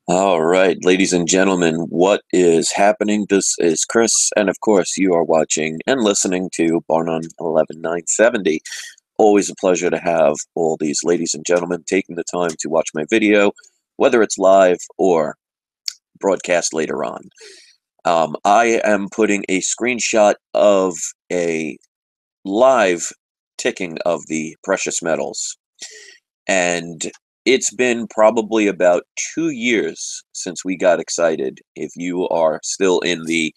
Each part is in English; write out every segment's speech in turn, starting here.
All right, ladies and gentlemen, what is happening? This is Chris, and of course, you are watching and listening to Barnum 11970. Always a pleasure to have all these ladies and gentlemen taking the time to watch my video, whether it's live or broadcast later on. I am putting a screenshot of a live ticking of the precious metals. And it's been probably about 2 years since we got excited, if you are still in the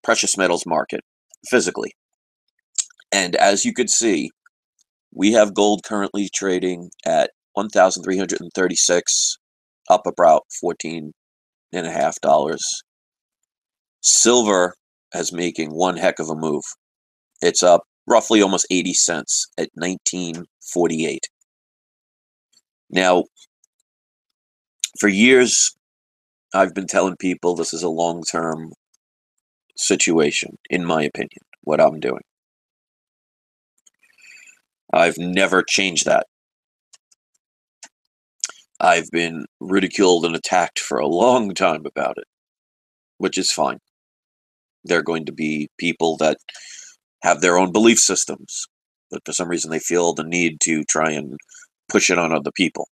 precious metals market physically. And as you could see, we have gold currently trading at 1,336, up about $14.50. Silver is making one heck of a move. It's up roughly almost 80 cents at 19.48. Now, for years, I've been telling people this is a long-term situation, in my opinion, what I'm doing. I've never changed that. I've been ridiculed and attacked for a long time about it, which is fine. There are going to be people that have their own belief systems, but for some reason they feel the need to try and push it on other people.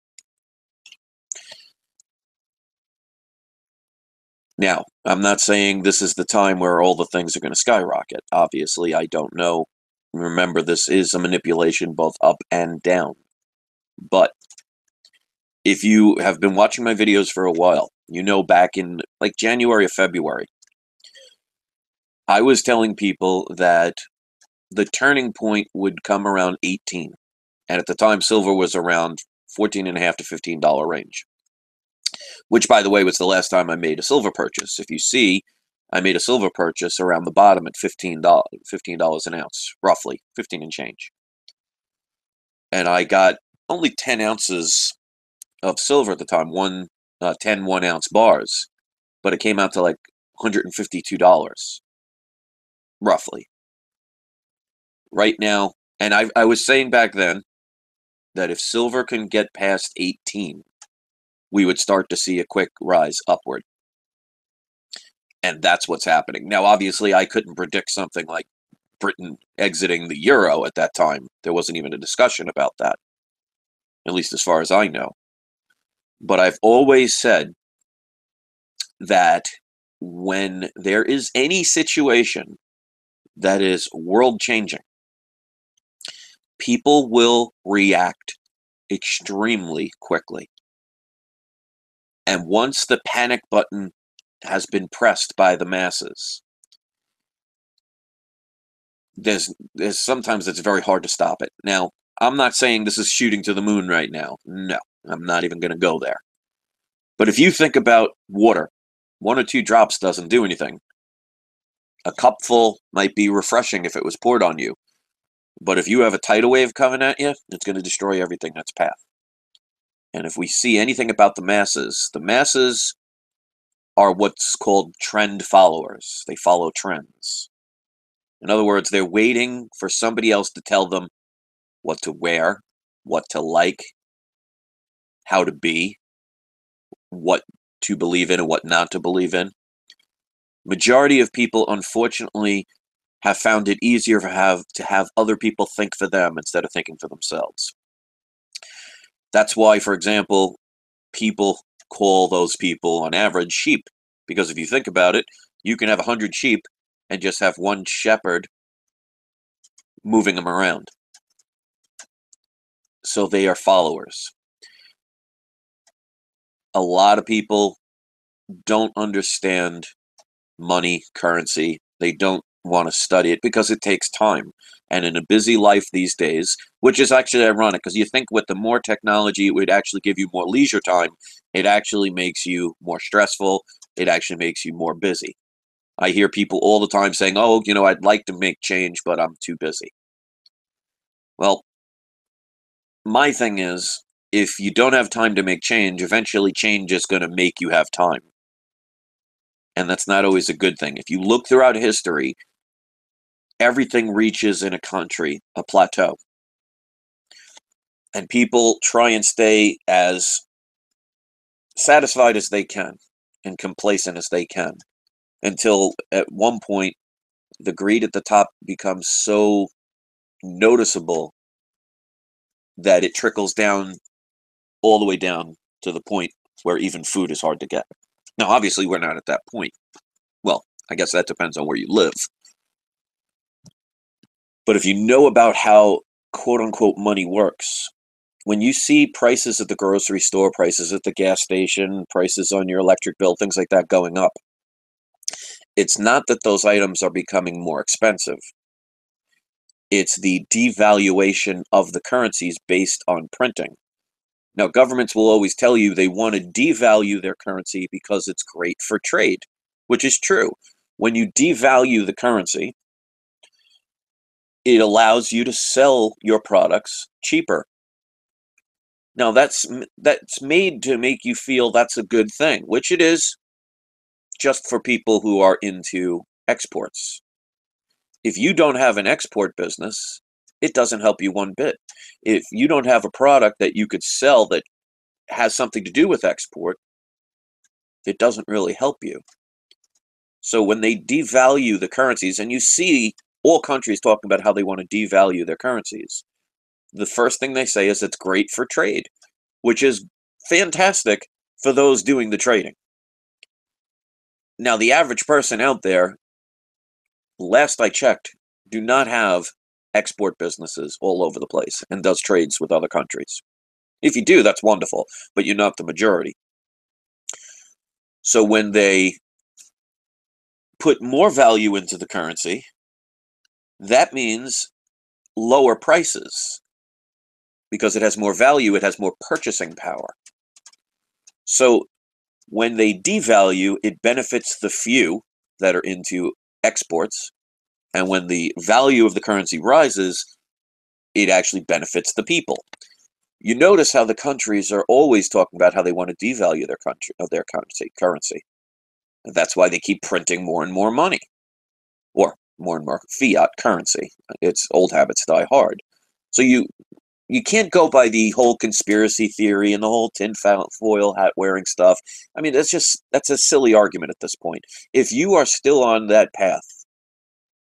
Now, I'm not saying this is the time where all the things are going to skyrocket. Obviously, I don't know. Remember, this is a manipulation both up and down. But if you have been watching my videos for a while, you know back in like January or February, I was telling people that the turning point would come around 18. And at the time, silver was around 14.5 to $15 range. Which, by the way, was the last time I made a silver purchase. If you see, I made a silver purchase around the bottom at $15 an ounce, roughly, 15 and change. And I got only 10 ounces of silver at the time, 10 1-ounce bars, but it came out to like $152, roughly. Right now, and I was saying back then that if silver can get past 18, we would start to see a quick rise upward. And that's what's happening. Now, obviously, I couldn't predict something like Britain exiting the euro at that time. There wasn't even a discussion about that, at least as far as I know. But I've always said that when there is any situation that is world-changing, people will react extremely quickly. And once the panic button has been pressed by the masses, there's sometimes it's very hard to stop it. Now, I'm not saying this is shooting to the moon right now. No, I'm not even going to go there. But if you think about water, 1 or 2 drops doesn't do anything. A cupful might be refreshing if it was poured on you. But if you have a tidal wave coming at you, it's going to destroy everything in its path. And if we see anything about the masses are what's called trend followers. They follow trends. In other words, they're waiting for somebody else to tell them what to wear, what to like, how to be, what to believe in and what not to believe in. Majority of people, unfortunately, have found it easier to have other people think for them instead of thinking for themselves. That's why, for example, people call those people, on average, sheep. Because if you think about it, you can have 100 sheep and just have one shepherd moving them around. So they are followers. A lot of people don't understand money, currency. They don't want to study it because it takes time. And in a busy life these days, which is actually ironic, because you think with the more technology, it would actually give you more leisure time. It actually makes you more stressful. It actually makes you more busy. I hear people all the time saying, oh, I'd like to make change, but I'm too busy. Well, my thing is, if you don't have time to make change, eventually change is going to make you have time. And that's not always a good thing. If you look throughout history, everything reaches in a country a plateau. And people try and stay as satisfied as they can and complacent as they can until at one point the greed at the top becomes so noticeable that it trickles down all the way down to the point where even food is hard to get. Now, obviously, we're not at that point. Well, I guess that depends on where you live. But if you know about how quote-unquote money works, when you see prices at the grocery store, prices at the gas station, prices on your electric bill, things like that going up, it's not that those items are becoming more expensive. It's the devaluation of the currencies based on printing. Now, governments will always tell you they want to devalue their currency because it's great for trade, which is true. When you devalue the currency, it allows you to sell your products cheaper. Now, that's made to make you feel that's a good thing, which it is just for people who are into exports. If you don't have an export business, it doesn't help you one bit. If you don't have a product that you could sell that has something to do with export, it doesn't really help you. So when they devalue the currencies, and you see all countries talking about how they want to devalue their currencies, the first thing they say is it's great for trade, which is fantastic for those doing the trading. Now, the average person out there, last I checked, do not have export businesses all over the place and does trades with other countries. If you do, that's wonderful, but you're not the majority. So when they put more value into the currency, that means lower prices. Because it has more value, it has more purchasing power. So when they devalue, it benefits the few that are into exports. And when the value of the currency rises, it actually benefits the people. You notice how the countries are always talking about how they want to devalue their currency. And that's why they keep printing more and more money, or more and more fiat currency. It's old habits die hard. So you can't go by the whole conspiracy theory and the whole tinfoil hat wearing stuff. I mean, that's a silly argument at this point. If you are still on that path,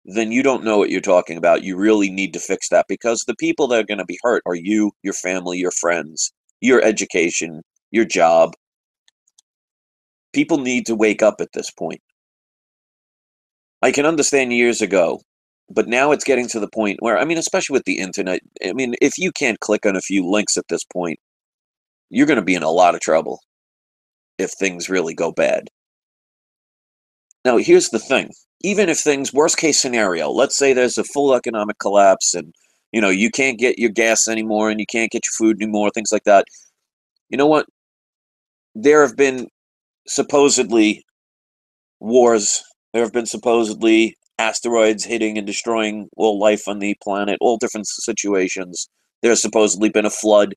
then you don't know what you're talking about. You really need to fix that, because the people that are going to be hurt are you, your family, your friends, your education, your job. People need to wake up at this point. I can understand years ago, but now it's getting to the point where, I mean, especially with the internet, I mean, if you can't click on a few links at this point, you're going to be in a lot of trouble if things really go bad. Now, here's the thing. Even if things, worst case scenario, let's say there's a full economic collapse and, you can't get your gas anymore and you can't get your food anymore, things like that. You know what? There have been supposedly wars. There have been supposedly asteroids hitting and destroying all life on the planet, all different situations. There's supposedly been a flood.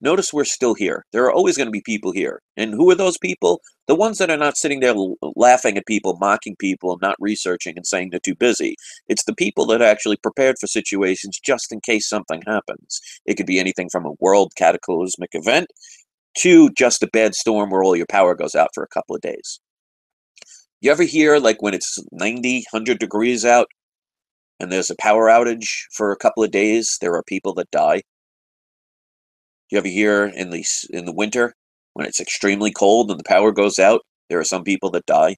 Notice we're still here. There are always going to be people here. And who are those people? The ones that are not sitting there laughing at people, mocking people, not researching and saying they're too busy. It's the people that are actually prepared for situations just in case something happens. It could be anything from a world cataclysmic event to just a bad storm where all your power goes out for a couple of days. You ever hear, like, when it's 90, 100 degrees out and there's a power outage for a couple of days, there are people that die? You ever hear in the winter when it's extremely cold and the power goes out, there are some people that die?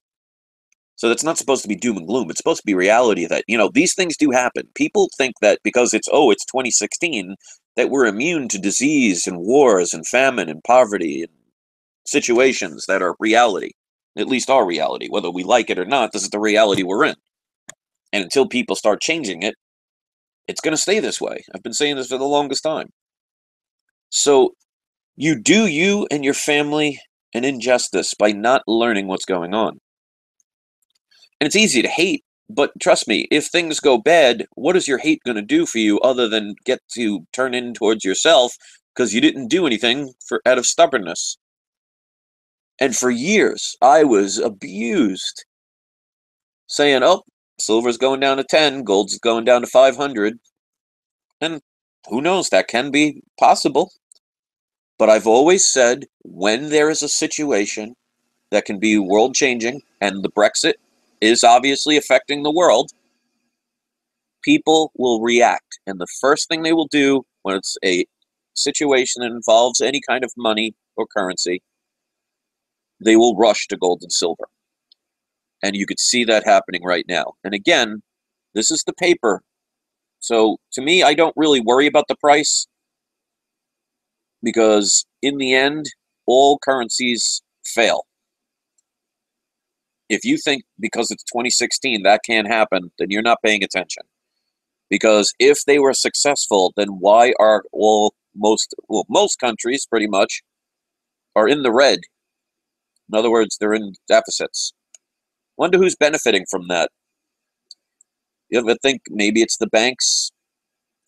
So that's not supposed to be doom and gloom. It's supposed to be reality that, these things do happen. People think that because it's 2016, that we're immune to disease and wars and famine and poverty and situations that are reality. At least our reality. Whether we like it or not, this is the reality we're in. And until people start changing it, it's going to stay this way. I've been saying this for the longest time. So you do you and your family an injustice by not learning what's going on. And it's easy to hate, but trust me, if things go bad, what is your hate going to do for you other than get to turn in towards yourself because you didn't do anything out of stubbornness? And for years, I was abused, saying, oh, silver's going down to 10, gold's going down to 500. And who knows, that can be possible. But I've always said, when there is a situation that can be world-changing, and the Brexit is obviously affecting the world, people will react. And the first thing they will do when it's a situation that involves any kind of money or currency, they will rush to gold and silver. And you could see that happening right now. And again, this is the paper. So to me, I don't really worry about the price, because in the end, all currencies fail. If you think because it's 2016 that can't happen, then you're not paying attention. Because if they were successful, then why are most countries pretty much are in the red? In other words, they're in deficits. Wonder who's benefiting from that. You ever think maybe it's the banks,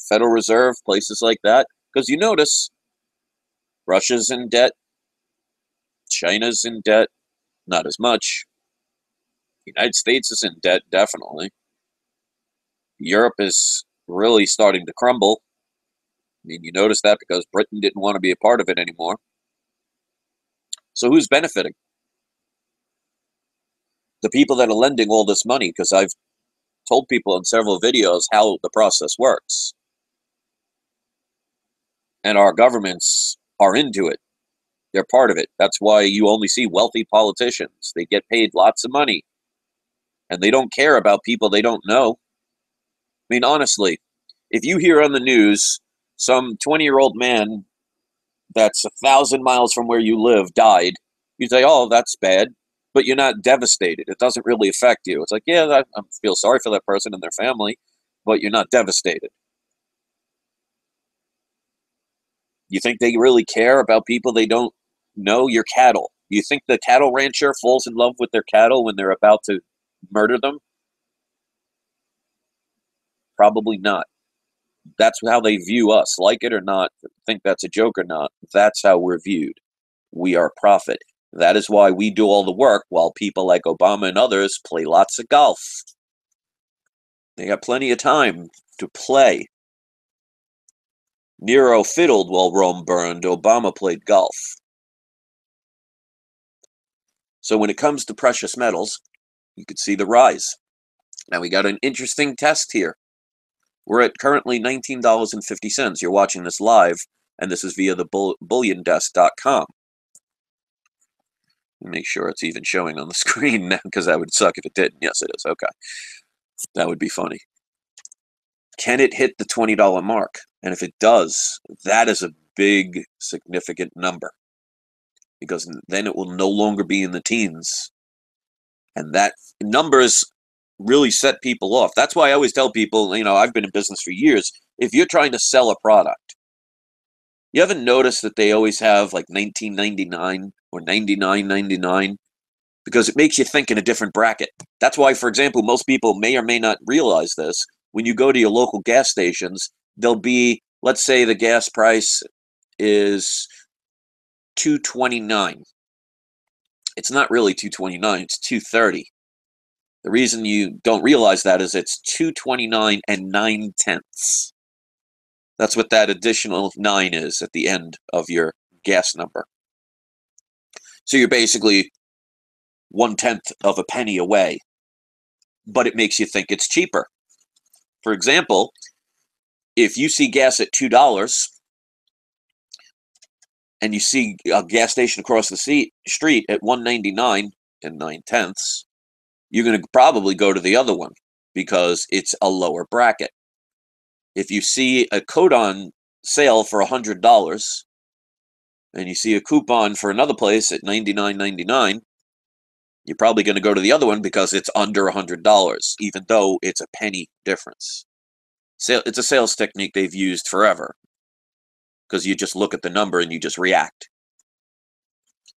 Federal Reserve, places like that? Because you notice Russia's in debt, China's in debt, not as much. The United States is in debt, definitely. Europe is really starting to crumble. I mean, you notice that because Britain didn't want to be a part of it anymore. So who's benefiting? The people that are lending all this money, because I've told people in several videos how the process works. And our governments are into it. They're part of it. That's why you only see wealthy politicians. They get paid lots of money. And they don't care about people they don't know. I mean, honestly, if you hear on the news some 20-year-old man that's 1,000 miles from where you live died, you say, oh, that's bad. But you're not devastated. It doesn't really affect you. It's like, yeah, I feel sorry for that person and their family, but you're not devastated. You think they really care about people they don't know? Your cattle. You think the cattle rancher falls in love with their cattle when they're about to murder them? Probably not. That's how they view us. Like it or not, think that's a joke or not, that's how we're viewed. We are profit. That is why we do all the work while people like Obama and others play lots of golf. They got plenty of time to play. Nero fiddled while Rome burned. Obama played golf. So when it comes to precious metals, you can see the rise. Now we got an interesting test here. We're at currently $19.50. You're watching this live, and this is via the bulliondesk.com. Make sure it's even showing on the screen now, because that would suck if it didn't. Yes, it is. Okay. That would be funny. Can it hit the $20 mark? And if it does, that is a big, significant number, because then it will no longer be in the teens. And that numbers really set people off. That's why I always tell people, I've been in business for years. If you're trying to sell a product, you haven't noticed that they always have like $19.99 or $99.99? Because it makes you think in a different bracket. That's why, for example, most people may or may not realize this. When you go to your local gas stations, there'll be, let's say the gas price is $2.29. It's not really $2.29, it's $2.30. The reason you don't realize that is it's $2.29 and 9/10. That's what that additional 9 is at the end of your gas number. So you're basically 1/10 of a penny away, but it makes you think it's cheaper. For example, if you see gas at $2 and you see a gas station across the street at $1.99 and 9/10, you're going to probably go to the other one because it's a lower bracket. If you see a code on sale for $100 and you see a coupon for another place at $99.99, you're probably going to go to the other one because it's under $100, even though it's a penny difference. It's a sales technique they've used forever, because you just look at the number and you just react.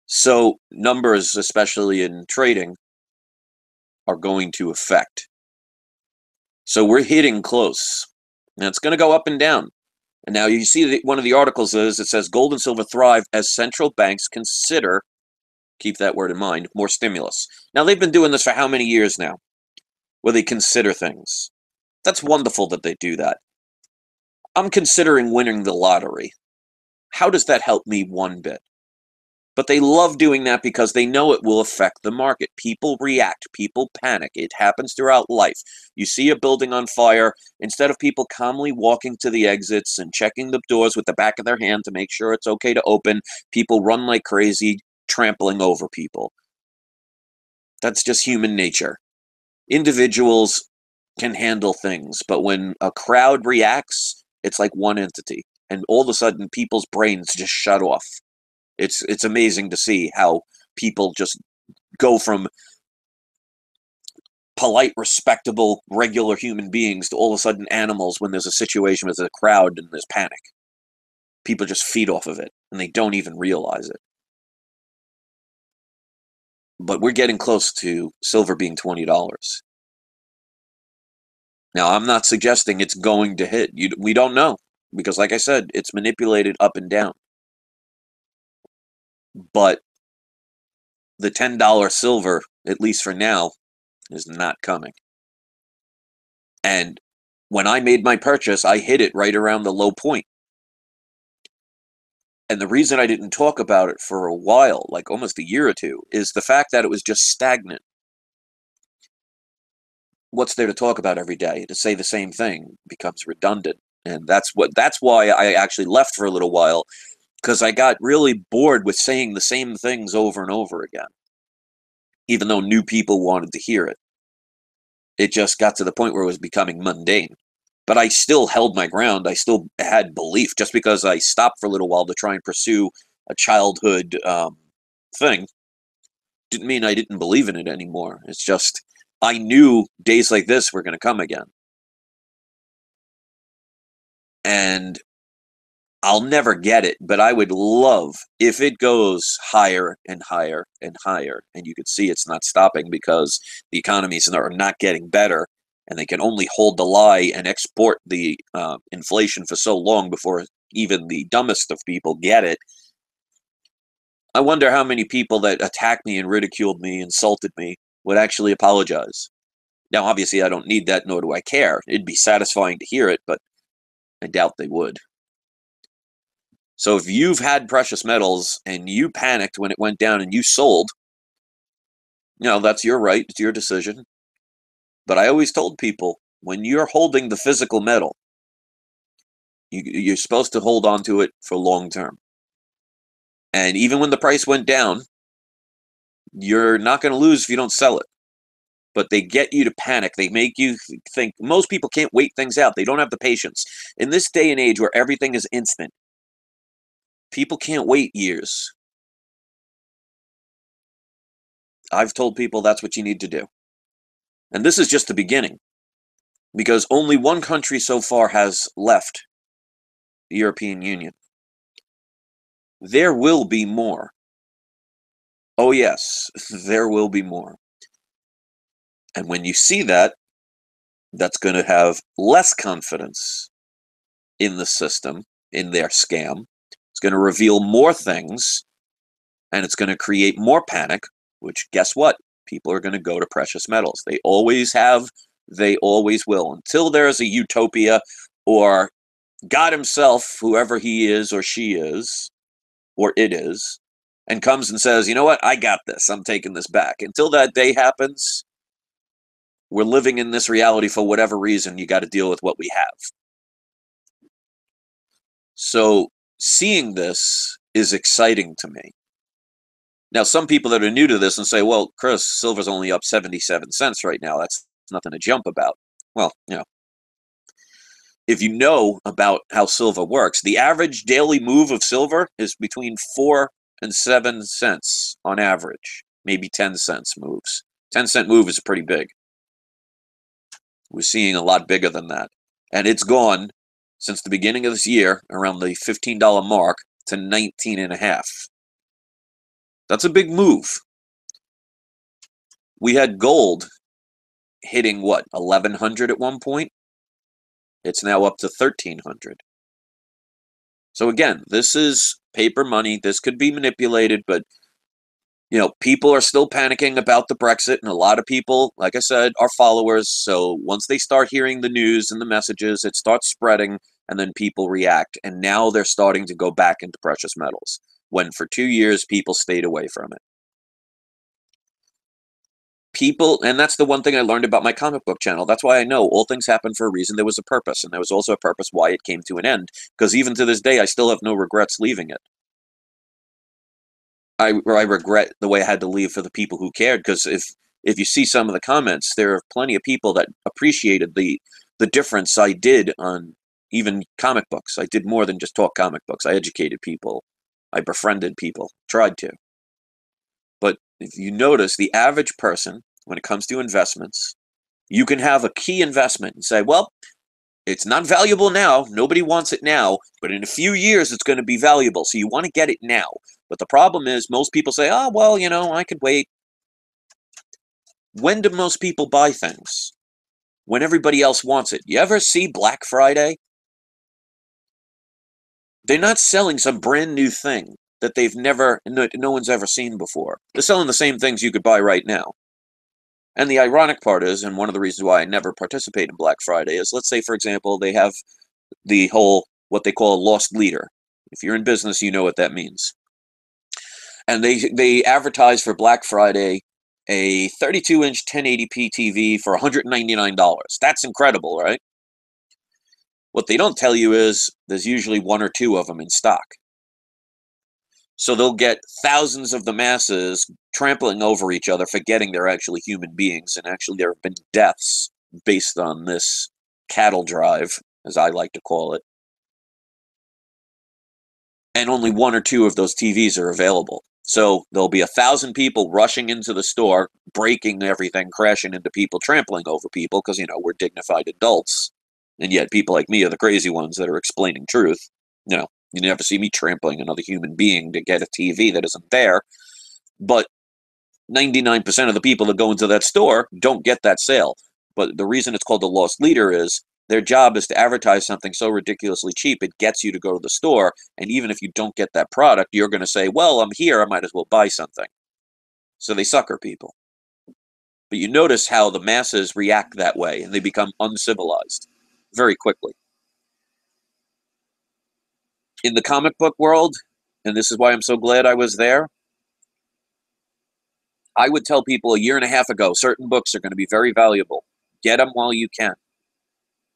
So numbers, especially in trading, are going to affect. So we're hitting close. Now it's going to go up and down. And now you see one of the articles it says gold and silver thrive as central banks consider, keep that word in mind, more stimulus. Now they've been doing this for how many years now, where they consider things. That's wonderful that they do that. I'm considering winning the lottery. How does that help me one bit? But they love doing that because they know it will affect the market. People react. People panic. It happens throughout life. You see a building on fire, instead of people calmly walking to the exits and checking the doors with the back of their hand to make sure it's okay to open, people run like crazy, trampling over people. That's just human nature. Individuals can handle things, but when a crowd reacts, it's like one entity. And all of a sudden, people's brains just shut off. It's amazing to see how people just go from polite, respectable, regular human beings to all of a sudden animals when there's a situation with a crowd and there's panic. People just feed off of it, and they don't even realize it. But we're getting close to silver being $20. Now, I'm not suggesting it's going to hit. We don't know, because like I said, it's manipulated up and down. But the $10 silver, at least for now, is not coming. And when I made my purchase, I hit it right around the low point. And the reason I didn't talk about it for a while, like almost a year or two, is the fact that it was just stagnant. What's there to talk about every day? To say the same thing becomes redundant. And that's why I actually left for a little while, because I got really bored with saying the same things over and over again, even though new people wanted to hear it. It just got to the point where it was becoming mundane. But I still held my ground. I still had belief. Just because I stopped for a little while to try and pursue a childhood thing didn't mean I didn't believe in it anymore. It's just I knew days like this were going to come again. And I'll never get it, but I would love if it goes higher and higher and higher, and you could see it's not stopping because the economies are not getting better, and they can only hold the lie and export the inflation for so long before even the dumbest of people get it. I wonder how many people that attacked me and ridiculed me, insulted me, would actually apologize. Now, obviously, I don't need that, nor do I care. It'd be satisfying to hear it, but I doubt they would. So if you've had precious metals and you panicked when it went down and you sold, that's your right. It's your decision. But I always told people, when you're holding the physical metal, you're supposed to hold on to it for long term. And even when the price went down, you're not going to lose if you don't sell it. But they get you to panic. They make you think. Most people can't wait things out. They don't have the patience. In this day and age where everything is instant, people can't wait years. I've told people that's what you need to do. And this is just the beginning, because only one country so far has left the European Union. There will be more. Oh yes, there will be more. And when you see that, that's going to have less confidence in the system, in their scam. It's going to reveal more things, and it's going to create more panic, which, guess what? People are going to go to precious metals. They always have, they always will. Until there's a utopia, or God himself, whoever he is or she is, or it is, and comes and says, you know what, I got this. I'm taking this back. Until that day happens, we're living in this reality for whatever reason. You got to deal with what we have. So seeing this is exciting to me. Now, some people that are new to this and say, well, Chris, silver's only up 77 cents right now. That's nothing to jump about. Well, if you know about how silver works, the average daily move of silver is between 4 and 7 cents on average. Maybe 10 cents moves. 10-cent move is pretty big. We're seeing a lot bigger than that. And it's gone since the beginning of this year, around the $15 mark, to 19.5. That's a big move. We had gold hitting, what, 1,100 at one point? It's now up to 1,300. So again, this is paper money. This could be manipulated, but people are still panicking about the Brexit, and a lot of people, like I said, are followers. So once they start hearing the news and the messages, it starts spreading. and then people react, and now they're starting to go back into precious metals, when for 2 years people stayed away from it. People, and that's the one thing I learned about my comic book channel. That's why I know all things happen for a reason. There was a purpose, and there was also a purpose why it came to an end, because even to this day, I still have no regrets leaving it. I regret the way I had to leave for the people who cared, because if you see some of the comments, there are plenty of people that appreciated the difference I did on even comic books. I did more than just talk comic books. I educated people. I befriended people. Tried to. But if you notice, the average person, when it comes to investments, you can have a key investment and say, well, it's not valuable now. Nobody wants it now. But in a few years, it's going to be valuable. So you want to get it now. But the problem is most people say, oh, well, you know, I could wait. When do most people buy things? When everybody else wants it. You ever see Black Friday? They're not selling some brand new thing that no one's ever seen before. They're selling the same things you could buy right now. And the ironic part is, and one of the reasons why I never participate in Black Friday is, let's say, for example, they have the whole, what they call a lost leader. If you're in business, you know what that means. And they advertise for Black Friday a 32-inch 1080p TV for $199. That's incredible, right? What they don't tell you is there's usually one or two of them in stock. So they'll get thousands of the masses trampling over each other, forgetting they're actually human beings. And actually there have been deaths based on this cattle drive, as I like to call it. And only one or two of those TVs are available. So there'll be 1,000 people rushing into the store, breaking everything, crashing into people, trampling over people, because, you know, we're dignified adults. And yet people like me are the crazy ones that are explaining truth. You know, you never see me trampling another human being to get a TV that isn't there. But 99% of the people that go into that store don't get that sale. But the reason it's called the lost leader is their job is to advertise something so ridiculously cheap it gets you to go to the store. And even if you don't get that product, you're going to say, well, I'm here, I might as well buy something. So they sucker people. But you notice how the masses react that way, and they become uncivilized very quickly. In the comic book world, and this is why I'm so glad I was there, I would tell people a year and a half ago, certain books are going to be very valuable. Get them while you can.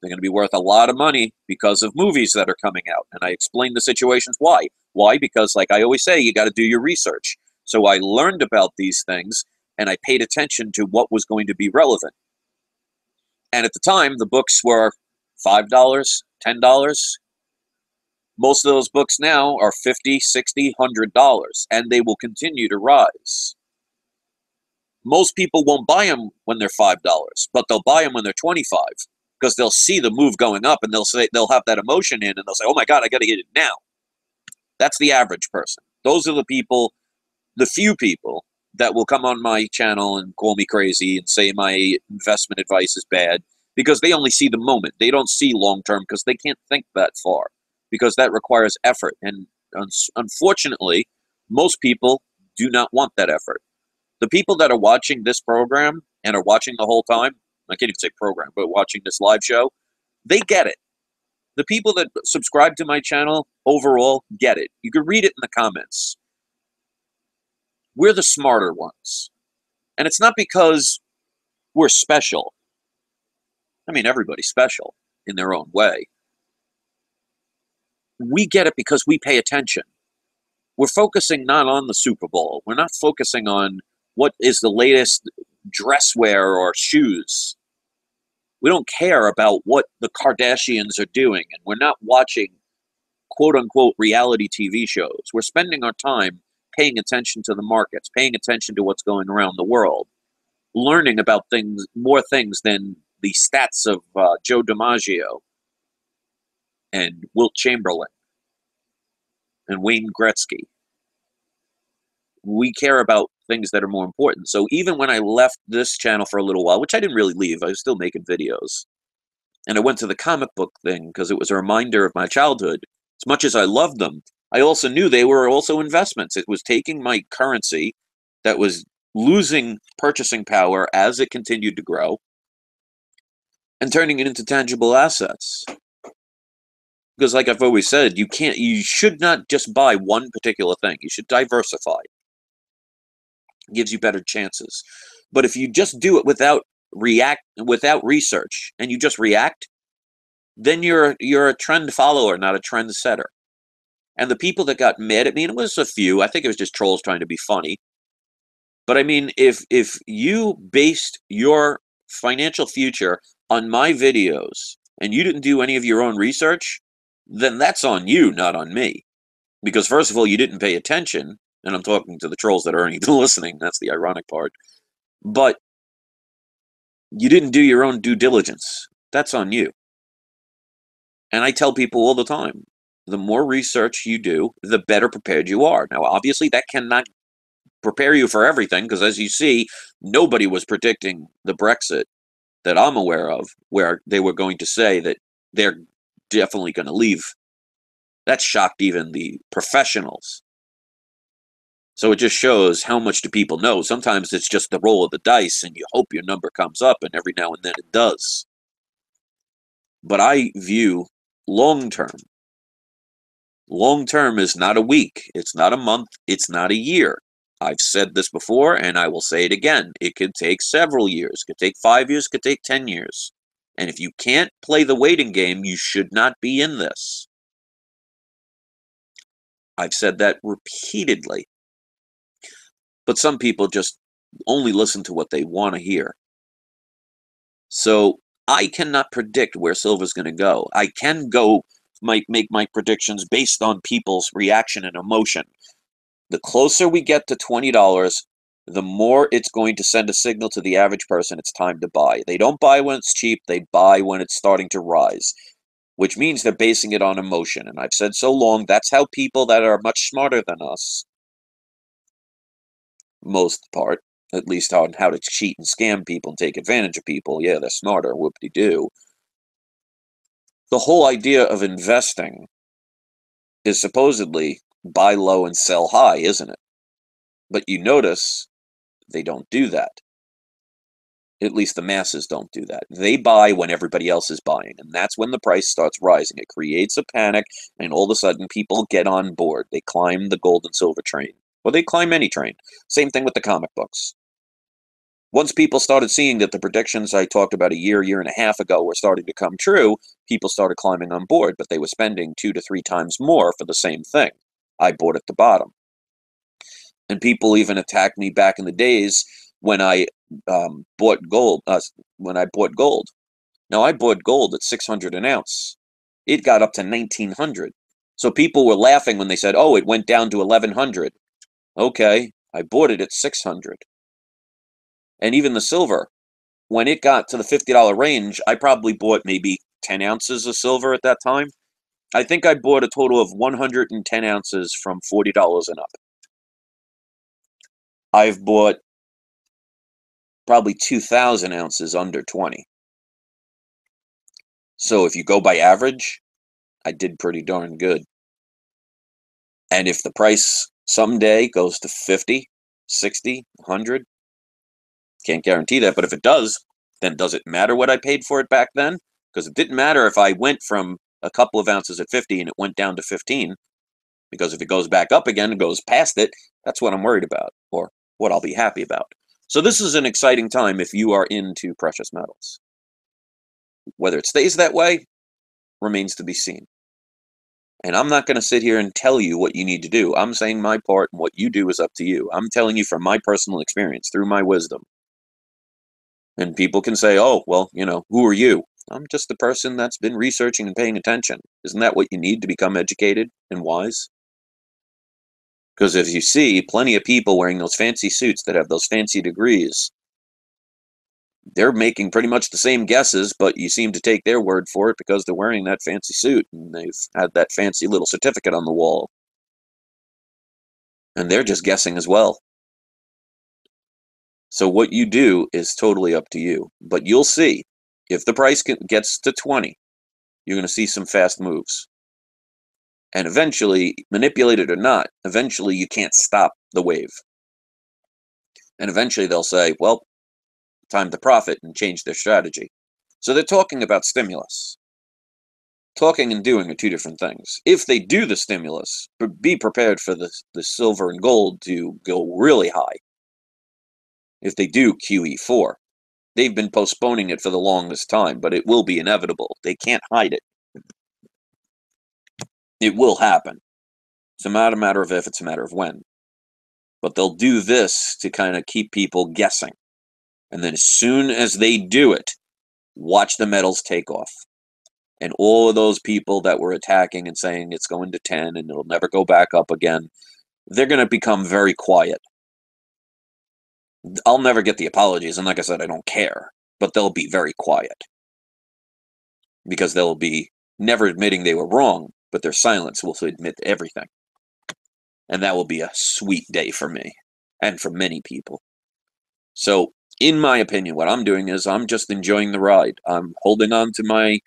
They're going to be worth a lot of money because of movies that are coming out. And I explained the situations why. Why? Because, like I always say, you got to do your research. So I learned about these things, and I paid attention to what was going to be relevant. And at the time, the books were $5, $10. Most of those books now are $50, $60, $100, and they will continue to rise. Most people won't buy them when they're $5, but they'll buy them when they're $25, because they'll see the move going up, and they'll have that emotion in, and they'll say, oh my God, I got to get it now. That's the average person. Those are the people, the few people that will come on my channel and call me crazy and say my investment advice is bad, because they only see the moment. They don't see long-term, because they can't think that far, because that requires effort. And unfortunately, most people do not want that effort. The people that are watching this program and are watching the whole time, I can't even say program, but watching this live show, they get it. The people that subscribe to my channel overall get it. You can read it in the comments. We're the smarter ones. And it's not because we're special. I mean, everybody's special in their own way. We get it because we pay attention. We're focusing not on the Super Bowl. We're not focusing on what is the latest dress wear or shoes. We don't care about what the Kardashians are doing, and we're not watching quote-unquote reality TV shows. We're spending our time paying attention to the markets, paying attention to what's going around the world, learning about things, more things than the stats of Joe DiMaggio and Wilt Chamberlain and Wayne Gretzky. We care about things that are more important. So even when I left this channel for a little while, which I didn't really leave, I was still making videos, and I went to the comic book thing because it was a reminder of my childhood. As much as I loved them, I also knew they were also investments. It was taking my currency that was losing purchasing power as it continued to grow and turning it into tangible assets. Because like I've always said, you should not just buy one particular thing. You should diversify. It gives you better chances. But if you just do it without research, and you just react, then you're a trend follower, not a trend setter. And the people that got mad at me, and it was a few, I think it was just trolls trying to be funny. But I mean, if you based your financial future on my videos and you didn't do any of your own research, then that's on you, not on me. Because first of all, you didn't pay attention, and I'm talking to the trolls that aren't even listening. That's the ironic part. But you didn't do your own due diligence. That's on you. And I tell people all the time, the more research you do, the better prepared you are. Now, obviously, that cannot prepare you for everything, because as you see, nobody was predicting the Brexit that I'm aware of, where they were going to say that they're definitely going to leave. That shocked even the professionals. So it just shows how much do people know. Sometimes it's just the roll of the dice, and you hope your number comes up, and every now and then it does. But I view long term. Long term is not a week. It's not a month. It's not a year. I've said this before, and I will say it again. It could take several years. It could take 5 years. It could take 10 years. And if you can't play the waiting game, you should not be in this. I've said that repeatedly. But some people just only listen to what they want to hear. So I cannot predict where silver's going to go. I can make my predictions based on people's reaction and emotion. The closer we get to $20, the more it's going to send a signal to the average person it's time to buy. They don't buy when it's cheap, they buy when it's starting to rise, which means they're basing it on emotion. And I've said so long, that's how people that are much smarter than us, most part, at least on how to cheat and scam people and take advantage of people, yeah, they're smarter, whoop-de-doo. The whole idea of investing is supposedly buy low and sell high, isn't it? But you notice they don't do that. At least the masses don't do that. They buy when everybody else is buying, and that's when the price starts rising. It creates a panic, and all of a sudden people get on board. They climb the gold and silver train. Well, they climb any train. Same thing with the comic books. Once people started seeing that the predictions I talked about a year and a half ago were starting to come true, people started climbing on board, but they were spending 2 to 3 times more for the same thing. I bought at the bottom. And people even attacked me back in the days when I bought gold. Now, I bought gold at 600 an ounce. It got up to 1900. So people were laughing when they said, oh, it went down to 1100. Okay, I bought it at 600. And even the silver, when it got to the $50 range, I probably bought maybe 10 ounces of silver at that time. I think I bought a total of 110 ounces from $40 and up. I've bought probably 2,000 ounces under 20. So if you go by average, I did pretty darn good. And if the price someday goes to 50, 60, 100, can't guarantee that, but if it does, then does it matter what I paid for it back then? Because it didn't matter if I went from a couple of ounces at 50 and it went down to 15, because if it goes back up again and goes past it, that's what I'm worried about, or what I'll be happy about. So this is an exciting time if you are into precious metals. Whether it stays that way remains to be seen. And I'm not going to sit here and tell you what you need to do. I'm saying my part, and what you do is up to you. I'm telling you from my personal experience, through my wisdom. And people can say, oh, well, who are you? I'm just a person that's been researching and paying attention. Isn't that what you need to become educated and wise? Because as you see, plenty of people wearing those fancy suits that have those fancy degrees, they're making pretty much the same guesses, but you seem to take their word for it because they're wearing that fancy suit and they've had that fancy little certificate on the wall. And they're just guessing as well. So what you do is totally up to you. But you'll see, if the price gets to 20, you're going to see some fast moves. And eventually, manipulate it or not, eventually you can't stop the wave. And eventually they'll say, well, time to profit, and change their strategy. So they're talking about stimulus. Talking and doing are two different things. If they do the stimulus, be prepared for the silver and gold to go really high. If they do QE4, they've been postponing it for the longest time, but it will be inevitable. They can't hide it. It will happen. It's not a matter of if, it's a matter of when. But they'll do this to kind of keep people guessing. And then as soon as they do it, watch the metals take off. And all of those people that were attacking and saying it's going to 10 and it'll never go back up again, they're going to become very quiet. I'll never get the apologies, and like I said, I don't care. But they'll be very quiet. Because they'll be never admitting they were wrong, but their silence will admit everything. And that will be a sweet day for me, and for many people. So, in my opinion, what I'm doing is I'm just enjoying the ride. I'm holding on to my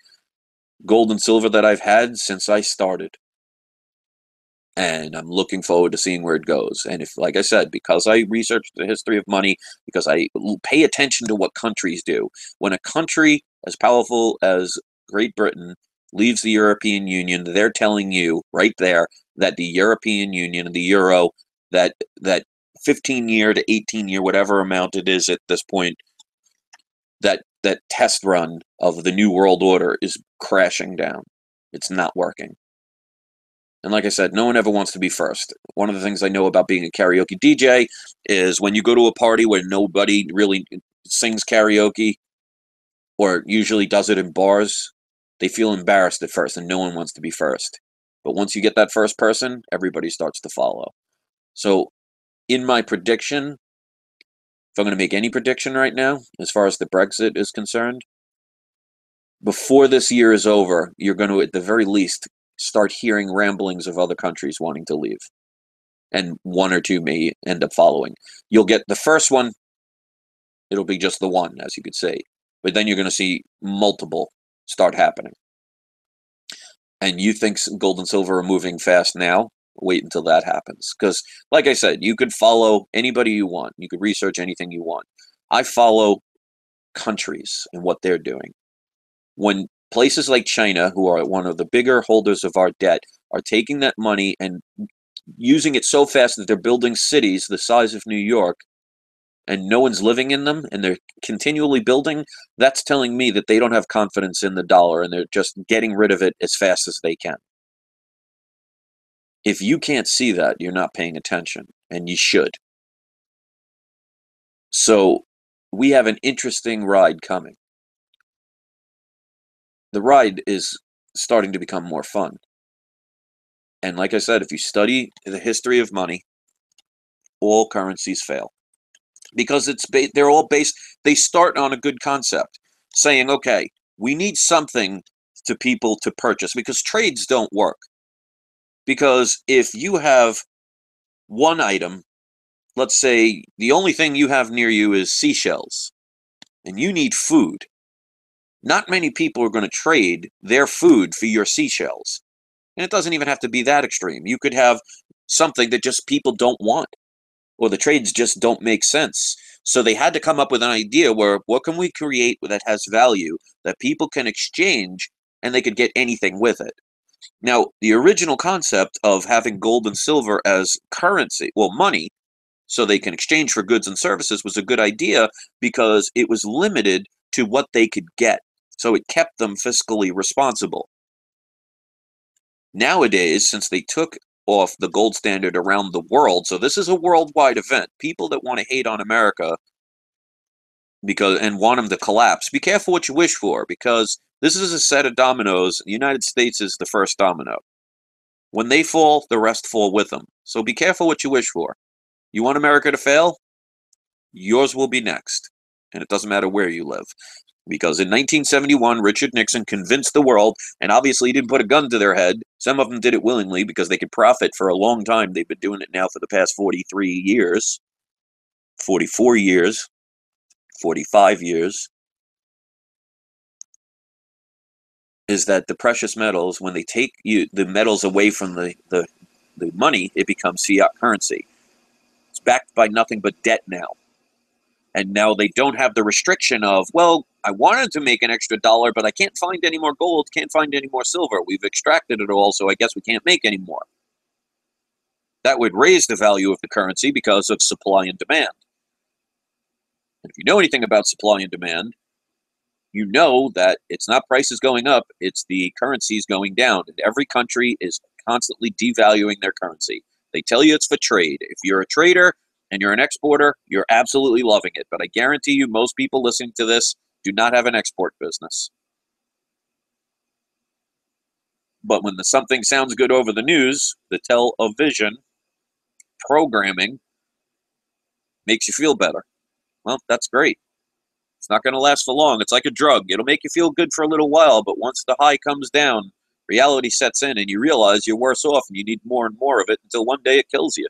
gold and silver that I've had since I started. And I'm looking forward to seeing where it goes. And if, like I said, because I research the history of money, because I pay attention to what countries do, when a country as powerful as Great Britain leaves the European Union, they're telling you right there that the European Union and the euro, that 15-year to 18-year, whatever amount it is at this point, that test run of the New World Order is crashing down. It's not working. And like I said, no one ever wants to be first. One of the things I know about being a karaoke DJ is when you go to a party where nobody really sings karaoke, or usually does it in bars, they feel embarrassed at first and no one wants to be first. But once you get that first person, everybody starts to follow. So in my prediction, if I'm going to make any prediction right now, as far as the Brexit is concerned, before this year is over, you're going to, at the very least, start hearing ramblings of other countries wanting to leave. And one or two may end up following. You'll get the first one, it'll be just the one, as you could say. But then you're going to see multiple start happening. And you think gold and silver are moving fast now? Wait until that happens. Because, like I said, you could follow anybody you want. You could research anything you want. I follow countries and what they're doing. When places like China, who are one of the bigger holders of our debt, are taking that money and using it so fast that they're building cities the size of New York, and no one's living in them, and they're continually building, that's telling me that they don't have confidence in the dollar, and they're just getting rid of it as fast as they can. If you can't see that, you're not paying attention, and you should. So, we have an interesting ride coming. The ride is starting to become more fun. And like I said, if you study the history of money, all currencies fail. Because they're all based, they start on a good concept, saying, okay, we need something to people to purchase, because trades don't work. Because if you have one item, let's say the only thing you have near you is seashells, and you need food, not many people are going to trade their food for your seashells. And it doesn't even have to be that extreme. You could have something that just people don't want, or the trades just don't make sense. So they had to come up with an idea where, what can we create that has value, that people can exchange, and they could get anything with it. Now, the original concept of having gold and silver as currency, well, money, so they can exchange for goods and services, was a good idea because it was limited to what they could get. So it kept them fiscally responsible. Nowadays, since they took off the gold standard around the world, so this is a worldwide event, people that want to hate on America and want them to collapse, be careful what you wish for, because this is a set of dominoes. The United States is the first domino. When they fall, the rest fall with them. So be careful what you wish for. You want America to fail? Yours will be next. And it doesn't matter where you live. Because in 1971, Richard Nixon convinced the world, and obviously he didn't put a gun to their head. Some of them did it willingly because they could profit for a long time. They've been doing it now for the past 43 years, 44 years, 45 years. Is that the precious metals, when they take the metals away from the money, it becomes fiat currency. It's backed by nothing but debt now. And now they don't have the restriction of, well, I wanted to make an extra dollar, but I can't find any more gold, can't find any more silver. We've extracted it all, so I guess we can't make any more. That would raise the value of the currency because of supply and demand. And if you know anything about supply and demand, you know that it's not prices going up, it's the currencies going down. And every country is constantly devaluing their currency. They tell you it's for trade. If you're a trader and you're an exporter, you're absolutely loving it. But I guarantee you most people listening to this do not have an export business. But when something sounds good over the news, the television programming makes you feel better. Well, that's great. It's not going to last for long. It's like a drug. It'll make you feel good for a little while, but once the high comes down, reality sets in and you realize you're worse off and you need more and more of it until one day it kills you.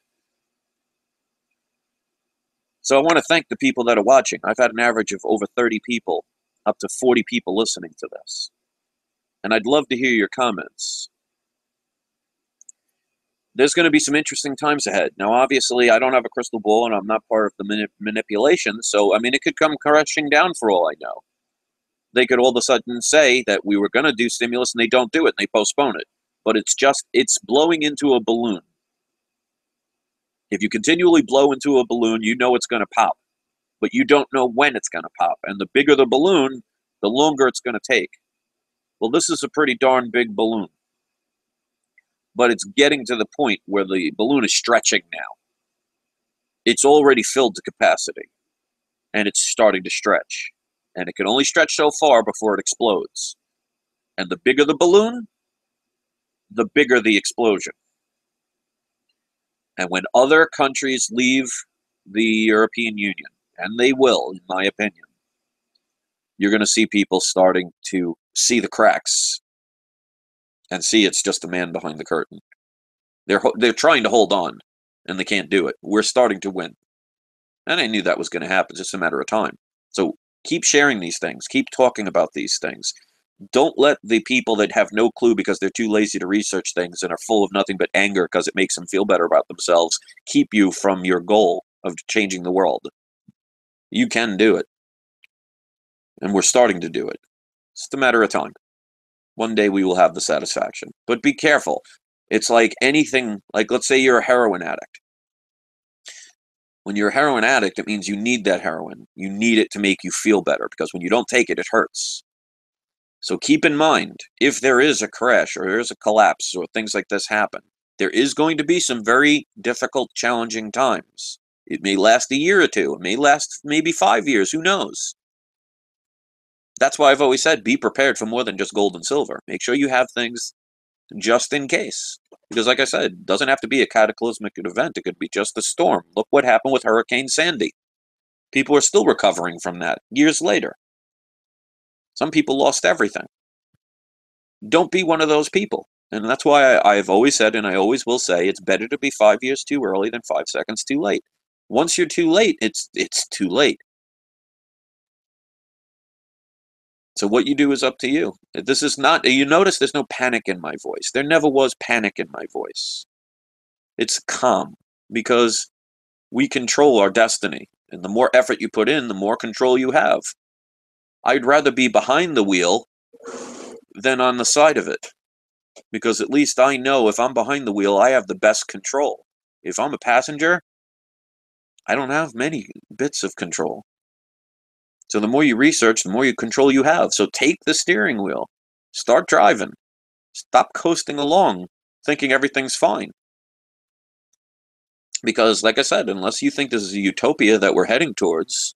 So I want to thank the people that are watching. I've had an average of over 30 people, up to 40 people listening to this. And I'd love to hear your comments. There's going to be some interesting times ahead. Now, obviously, I don't have a crystal ball and I'm not part of the manipulation. So, I mean, it could come crashing down for all I know. They could all of a sudden say that we were going to do stimulus and they don't do it and they postpone it. But it's blowing into a balloon. If you continually blow into a balloon, you know it's going to pop. But you don't know when it's going to pop. And the bigger the balloon, the longer it's going to take. Well, this is a pretty darn big balloon. But it's getting to the point where the balloon is stretching now. It's already filled to capacity, and it's starting to stretch. And it can only stretch so far before it explodes. And the bigger the balloon, the bigger the explosion. And when other countries leave the European Union, and they will, in my opinion, you're going to see people starting to see the cracks and see it's just a man behind the curtain. They're trying to hold on, and they can't do it. We're starting to win. And I knew that was going to happen. It's just a matter of time. So keep sharing these things. Keep talking about these things. Don't let the people that have no clue because they're too lazy to research things and are full of nothing but anger because it makes them feel better about themselves keep you from your goal of changing the world. You can do it. And we're starting to do it. It's just a matter of time. One day we will have the satisfaction. But be careful. It's like anything, like let's say you're a heroin addict. When you're a heroin addict, it means you need that heroin. You need it to make you feel better because when you don't take it, it hurts. So keep in mind, if there is a crash or there is a collapse or things like this happen, there is going to be some very difficult, challenging times. It may last a year or two. It may last maybe 5 years. Who knows? That's why I've always said, be prepared for more than just gold and silver. Make sure you have things just in case. Because like I said, it doesn't have to be a cataclysmic event. It could be just a storm. Look what happened with Hurricane Sandy. People are still recovering from that years later. Some people lost everything. Don't be one of those people. And that's why I've always said, and I always will say, it's better to be 5 years too early than 5 seconds too late. Once you're too late, it's too late. So what you do is up to you. This is not, you notice there's no panic in my voice. There never was panic in my voice. It's calm because we control our destiny. And the more effort you put in, the more control you have. I'd rather be behind the wheel than on the side of it. Because at least I know if I'm behind the wheel, I have the best control. If I'm a passenger, I don't have many bits of control. So the more you research, the more control you have. So take the steering wheel. Start driving. Stop coasting along, thinking everything's fine. Because, like I said, unless you think this is a utopia that we're heading towards,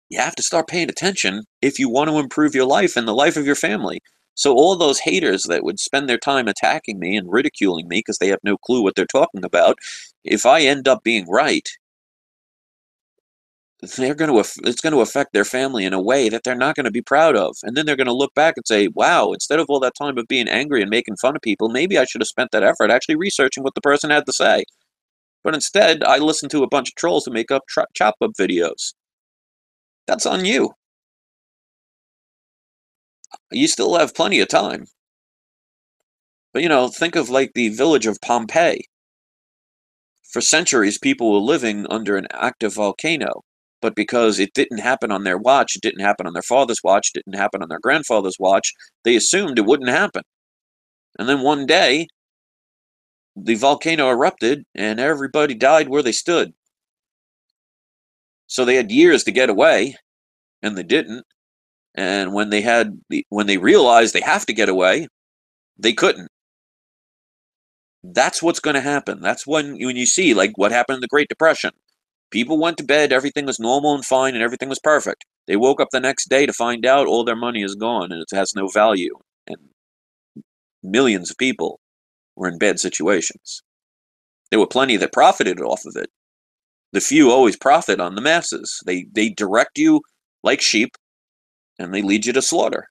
you have to start paying attention if you want to improve your life and the life of your family. So all those haters that would spend their time attacking me and ridiculing me because they have no clue what they're talking about, if I end up being right, it's going to affect their family in a way that they're not going to be proud of. And then they're going to look back and say, wow, instead of all that time of being angry and making fun of people, maybe I should have spent that effort actually researching what the person had to say. But instead, I listened to a bunch of trolls to make up chop-up videos. That's on you. You still have plenty of time. But, think of like the village of Pompeii. For centuries, people were living under an active volcano. But because it didn't happen on their watch, it didn't happen on their father's watch, it didn't happen on their grandfather's watch, they assumed it wouldn't happen. And then one day, the volcano erupted and everybody died where they stood. So they had years to get away, and they didn't. And when they realized they have to get away, they couldn't. That's what's going to happen. That's when you see like what happened in the Great Depression. People went to bed, everything was normal and fine, and everything was perfect. They woke up the next day to find out all their money is gone and it has no value. And millions of people were in bad situations. There were plenty that profited off of it. The few always profit on the masses. They direct you like sheep, and they lead you to slaughter.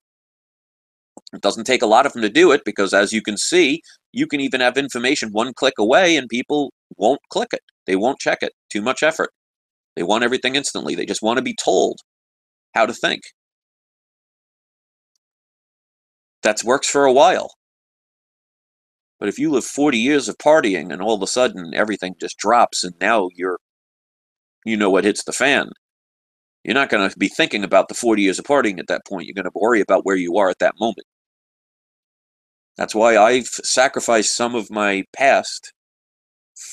It doesn't take a lot of them to do it because, as you can see, you can even have information one click away and people won't click it. They won't check it. Too much effort. They want everything instantly. They just want to be told how to think. That works for a while. But if you live 40 years of partying and all of a sudden everything just drops and now you know what hits the fan, you're not going to be thinking about the 40 years of partying at that point. You're going to worry about where you are at that moment. That's why I've sacrificed some of my past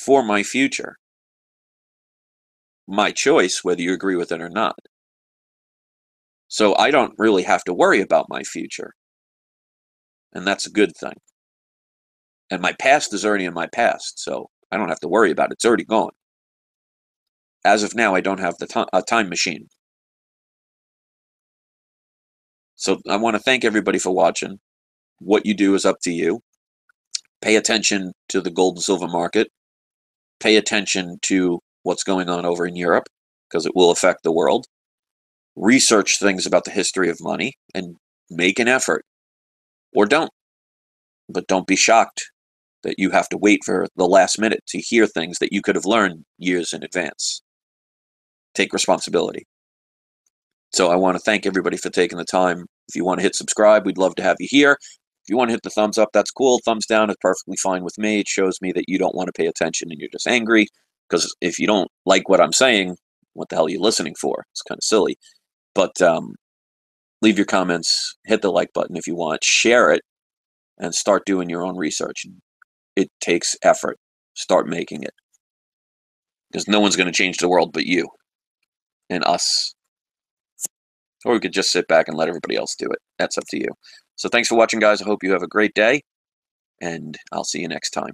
for my future. My choice, whether you agree with it or not. So I don't really have to worry about my future. And that's a good thing. And my past is already in my past, so I don't have to worry about it. It's already gone. As of now, I don't have a time machine. So I want to thank everybody for watching. What you do is up to you. Pay attention to the gold and silver market. Pay attention to what's going on over in Europe, because it will affect the world. Research things about the history of money and make an effort. Or don't. But don't be shocked that you have to wait for the last minute to hear things that you could have learned years in advance. Take responsibility. So I want to thank everybody for taking the time. If you want to hit subscribe, we'd love to have you here. If you want to hit the thumbs up, that's cool. Thumbs down is perfectly fine with me. It shows me that you don't want to pay attention and you're just angry. Because if you don't like what I'm saying, what the hell are you listening for? It's kind of silly. But leave your comments, hit the like button if you want, share it, and start doing your own research. It takes effort. Start making it. Because no one's going to change the world but you and us. Or we could just sit back and let everybody else do it. That's up to you. So thanks for watching, guys. I hope you have a great day, and I'll see you next time.